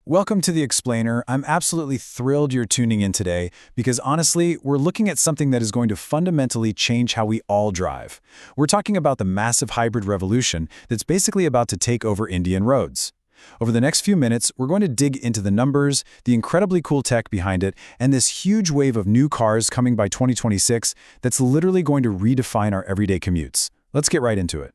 Welcome to The Explainer. I'm absolutely thrilled you're tuning in today because honestly, we're looking at something that is going to fundamentally change how we all drive. We're talking about the massive hybrid revolution that's basically about to take over Indian roads. Over the next few minutes, we're going to dig into the numbers, the incredibly cool tech behind it, and this huge wave of new cars coming by 2026 that's literally going to redefine our everyday commutes. Let's get right into it.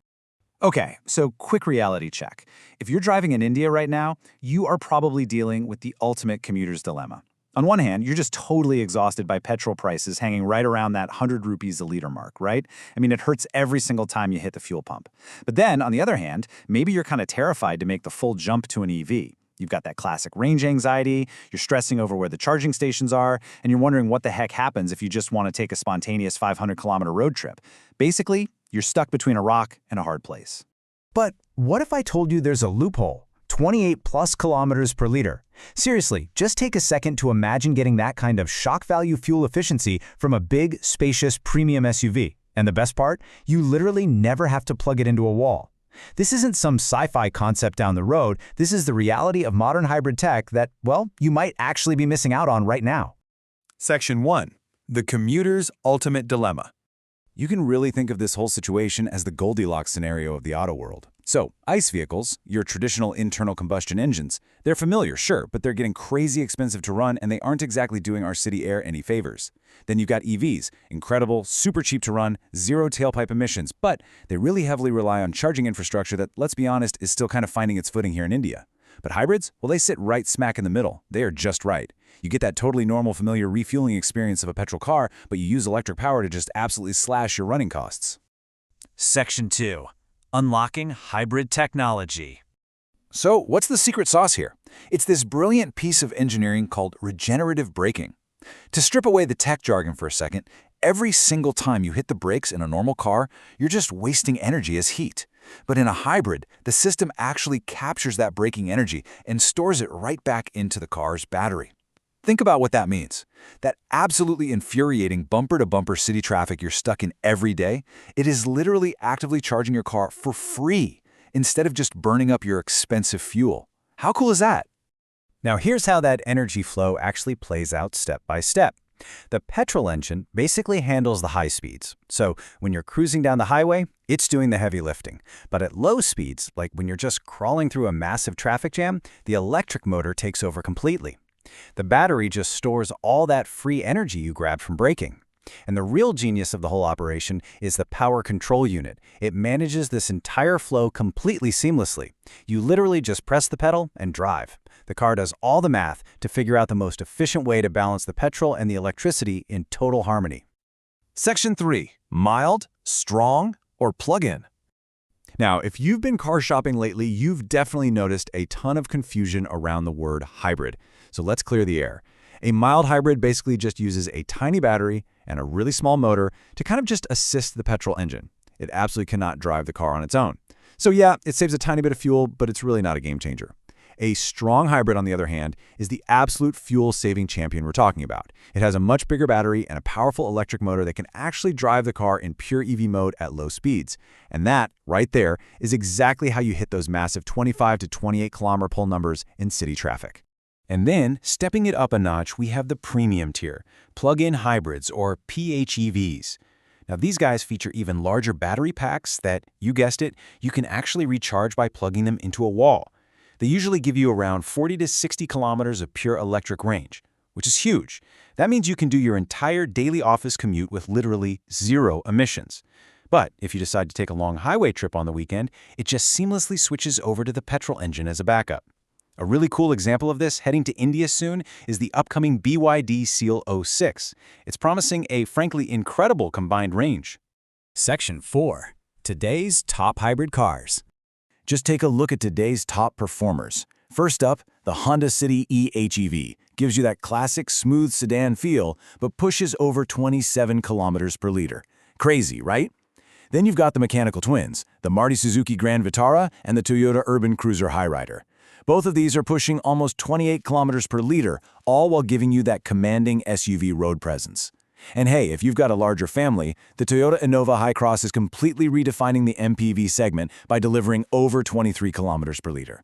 Okay, so quick reality check. If you're driving in India right now, you are probably dealing with the ultimate commuter's dilemma. On one hand, you're just totally exhausted by petrol prices hanging right around that 100 rupees a liter mark, right? I mean, it hurts every single time you hit the fuel pump. But then, on the other hand, maybe you're kind of terrified to make the full jump to an EV. You've got that classic range anxiety, you're stressing over where the charging stations are, and you're wondering what the heck happens if you just want to take a spontaneous 500-kilometer road trip. Basically, you're stuck between a rock and a hard place. But what if I told you there's a loophole? 28 plus kilometers per liter. Seriously, just take a second to imagine getting that kind of shock value fuel efficiency from a big, spacious, premium SUV. And the best part? You literally never have to plug it into a wall. This isn't some sci-fi concept down the road. This is the reality of modern hybrid tech that, well, you might actually be missing out on right now. Section 1. The Commuter's Ultimate Dilemma. You can really think of this whole situation as the Goldilocks scenario of the auto world. So, ICE vehicles, your traditional internal combustion engines, they're familiar, sure, but they're getting crazy expensive to run and they aren't exactly doing our city air any favors. Then you've got EVs, incredible, super cheap to run, zero tailpipe emissions, but they really heavily rely on charging infrastructure that, let's be honest, is still kind of finding its footing here in India. But hybrids, well, they sit right smack in the middle. They are just right. You get that totally normal, familiar refueling experience of a petrol car, but you use electric power to just absolutely slash your running costs. Section 2. Unlocking hybrid technology. So, what's the secret sauce here? It's this brilliant piece of engineering called regenerative braking. To strip away the tech jargon for a second, every single time you hit the brakes in a normal car, you're just wasting energy as heat. But in a hybrid, the system actually captures that braking energy and stores it right back into the car's battery. Think about what that means. That absolutely infuriating bumper-to-bumper city traffic you're stuck in every day, it is literally actively charging your car for free instead of just burning up your expensive fuel. How cool is that? Now here's how that energy flow actually plays out step by step. The petrol engine basically handles the high speeds. So when you're cruising down the highway, it's doing the heavy lifting. But at low speeds, like when you're just crawling through a massive traffic jam, the electric motor takes over completely. The battery just stores all that free energy you grabbed from braking. And the real genius of the whole operation is the power control unit. It manages this entire flow completely seamlessly. You literally just press the pedal and drive. The car does all the math to figure out the most efficient way to balance the petrol and the electricity in total harmony. Section 3. Mild, strong, or plug-in. Now, if you've been car shopping lately, you've definitely noticed a ton of confusion around the word hybrid. So let's clear the air. A mild hybrid basically just uses a tiny battery and a really small motor to kind of just assist the petrol engine. It absolutely cannot drive the car on its own. So yeah, it saves a tiny bit of fuel, but it's really not a game changer. A strong hybrid, on the other hand, is the absolute fuel-saving champion we're talking about. It has a much bigger battery and a powerful electric motor that can actually drive the car in pure EV mode at low speeds. And that, right there, is exactly how you hit those massive 25 to 28 kilometer pull numbers in city traffic. And then, stepping it up a notch, we have the premium tier, plug-in hybrids or PHEVs. Now, these guys feature even larger battery packs that, you guessed it, you can actually recharge by plugging them into a wall. They usually give you around 40 to 60 kilometers of pure electric range, which is huge. That means you can do your entire daily office commute with literally zero emissions. But if you decide to take a long highway trip on the weekend, it just seamlessly switches over to the petrol engine as a backup. A really cool example of this heading to India soon is the upcoming BYD Seal 06. It's promising a frankly incredible combined range. Section 4. Today's top hybrid cars. Just take a look at today's top performers. First up, the Honda City eHEV gives you that classic smooth sedan feel, but pushes over 27 kilometers per liter. Crazy, right? Then you've got the mechanical twins, the Maruti Suzuki Grand Vitara and the Toyota Urban Cruiser Hyryder. Both of these are pushing almost 28 kilometers per liter, all while giving you that commanding SUV road presence. And hey, if you've got a larger family, the Toyota Innova Hi-Cross is completely redefining the MPV segment by delivering over 23 kilometers per liter.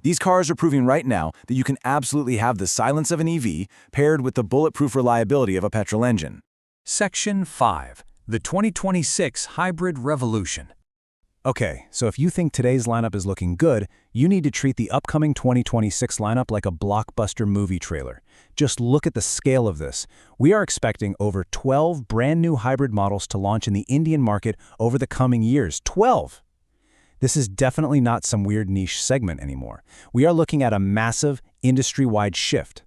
These cars are proving right now that you can absolutely have the silence of an EV paired with the bulletproof reliability of a petrol engine. Section 5. The 2026 Hybrid Revolution. Okay, so if you think today's lineup is looking good, you need to treat the upcoming 2026 lineup like a blockbuster movie trailer. Just look at the scale of this. We are expecting over 12 brand new hybrid models to launch in the Indian market over the coming years. 12! This is definitely not some weird niche segment anymore. We are looking at a massive, industry-wide shift.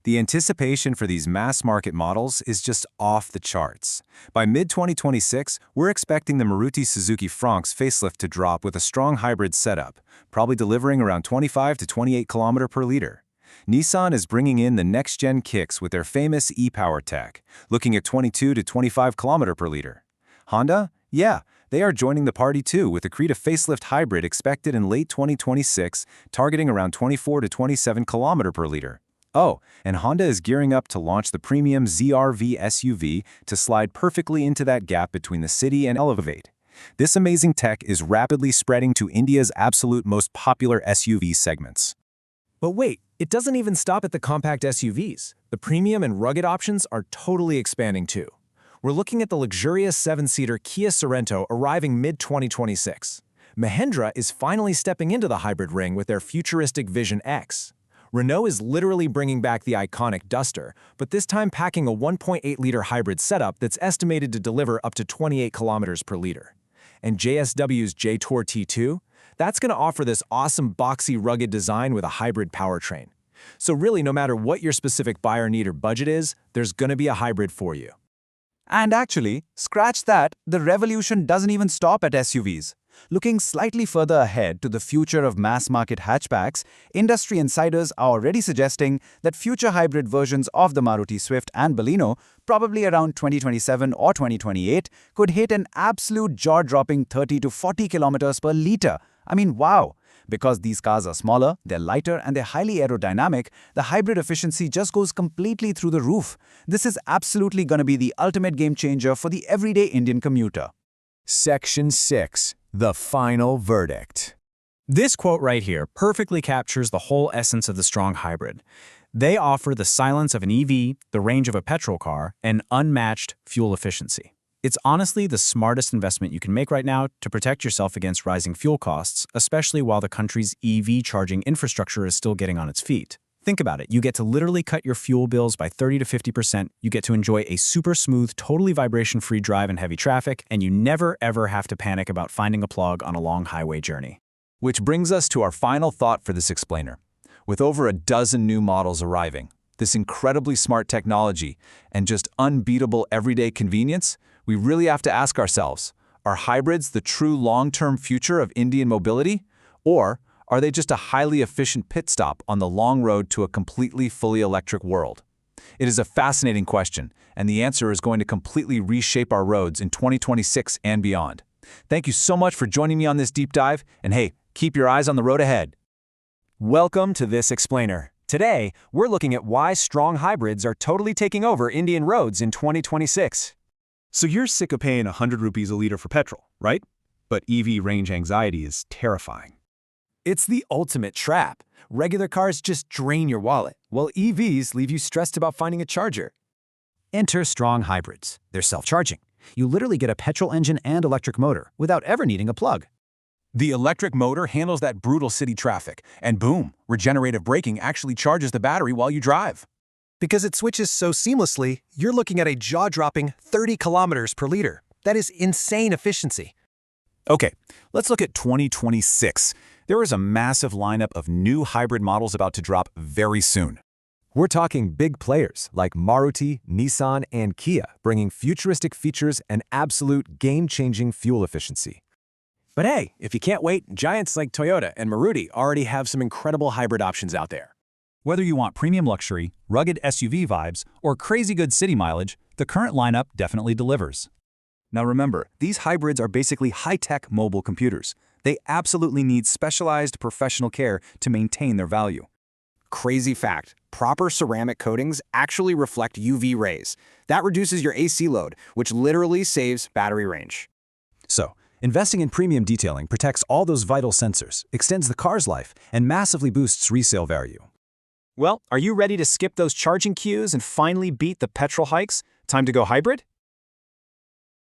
The anticipation for these mass-market models is just off the charts. By mid-2026, we're expecting the Maruti Suzuki Front's facelift to drop with a strong hybrid setup, probably delivering around 25 to 28 km per liter. Nissan is bringing in the next-gen Kicks with their famous e-Power tech, looking at 22 to 25 km per liter. Honda? Yeah, they are joining the party too with a Creta facelift hybrid expected in late 2026, targeting around 24 to 27 km per liter. Oh, and Honda is gearing up to launch the premium ZR-V SUV to slide perfectly into that gap between the City and Elevate. This amazing tech is rapidly spreading to India's absolute most popular SUV segments. But wait, it doesn't even stop at the compact SUVs. The premium and rugged options are totally expanding too. We're looking at the luxurious 7-seater Kia Sorento arriving mid-2026. Mahindra is finally stepping into the hybrid ring with their futuristic Vision X. Renault is literally bringing back the iconic Duster, but this time packing a 1.8-liter hybrid setup that's estimated to deliver up to 28 kilometers per liter. And JSW's J-Tour T2? That's going to offer this awesome boxy rugged design with a hybrid powertrain. So really, no matter what your specific buyer need or budget is, there's going to be a hybrid for you. And actually, scratch that, the revolution doesn't even stop at SUVs. Looking slightly further ahead to the future of mass-market hatchbacks, industry insiders are already suggesting that future hybrid versions of the Maruti Swift and Baleno, probably around 2027 or 2028, could hit an absolute jaw-dropping 30 to 40 kilometers per liter. I mean, wow! Because these cars are smaller, they're lighter, and they're highly aerodynamic, the hybrid efficiency just goes completely through the roof. This is absolutely going to be the ultimate game changer for the everyday Indian commuter. Section 6. The final verdict. This quote right here perfectly captures the whole essence of the strong hybrid. They offer the silence of an EV, the range of a petrol car, and unmatched fuel efficiency. It's honestly the smartest investment you can make right now to protect yourself against rising fuel costs, especially while the country's EV charging infrastructure is still getting on its feet. Think about it. You get to literally cut your fuel bills by 30 to 50%. You get to enjoy a super smooth, totally vibration-free drive in heavy traffic, and you never ever have to panic about finding a plug on a long highway journey. Which brings us to our final thought for this explainer. With over a dozen new models arriving, this incredibly smart technology, and just unbeatable everyday convenience, we really have to ask ourselves, are hybrids the true long-term future of Indian mobility? Or are they just a highly efficient pit stop on the long road to a completely fully electric world? It is a fascinating question, and the answer is going to completely reshape our roads in 2026 and beyond. Thank you so much for joining me on this deep dive, and hey, keep your eyes on the road ahead. Welcome to This Explainer. Today, we're looking at why strong hybrids are totally taking over Indian roads in 2026. So you're sick of paying 100 rupees a liter for petrol, right? But EV range anxiety is terrifying. It's the ultimate trap. Regular cars just drain your wallet, while EVs leave you stressed about finding a charger. Enter strong hybrids. They're self-charging. You literally get a petrol engine and electric motor without ever needing a plug. The electric motor handles that brutal city traffic, and boom, regenerative braking actually charges the battery while you drive. Because it switches so seamlessly, you're looking at a jaw-dropping 30 kilometers per liter. That is insane efficiency. Okay, let's look at 2026. There is a massive lineup of new hybrid models about to drop very soon. We're talking big players like Maruti, Nissan, and Kia, bringing futuristic features and absolute game-changing fuel efficiency. But hey, if you can't wait, giants like Toyota and Maruti already have some incredible hybrid options out there. Whether you want premium luxury, rugged SUV vibes, or crazy good city mileage, the current lineup definitely delivers. Now remember, these hybrids are basically high-tech mobile computers. They absolutely need specialized professional care to maintain their value. Crazy fact, proper ceramic coatings actually reflect UV rays. That reduces your AC load, which literally saves battery range. So, Investing in premium detailing protects all those vital sensors, extends the car's life, and massively boosts resale value. Well, are you ready to skip those charging queues and finally beat the petrol hikes? Time to go hybrid?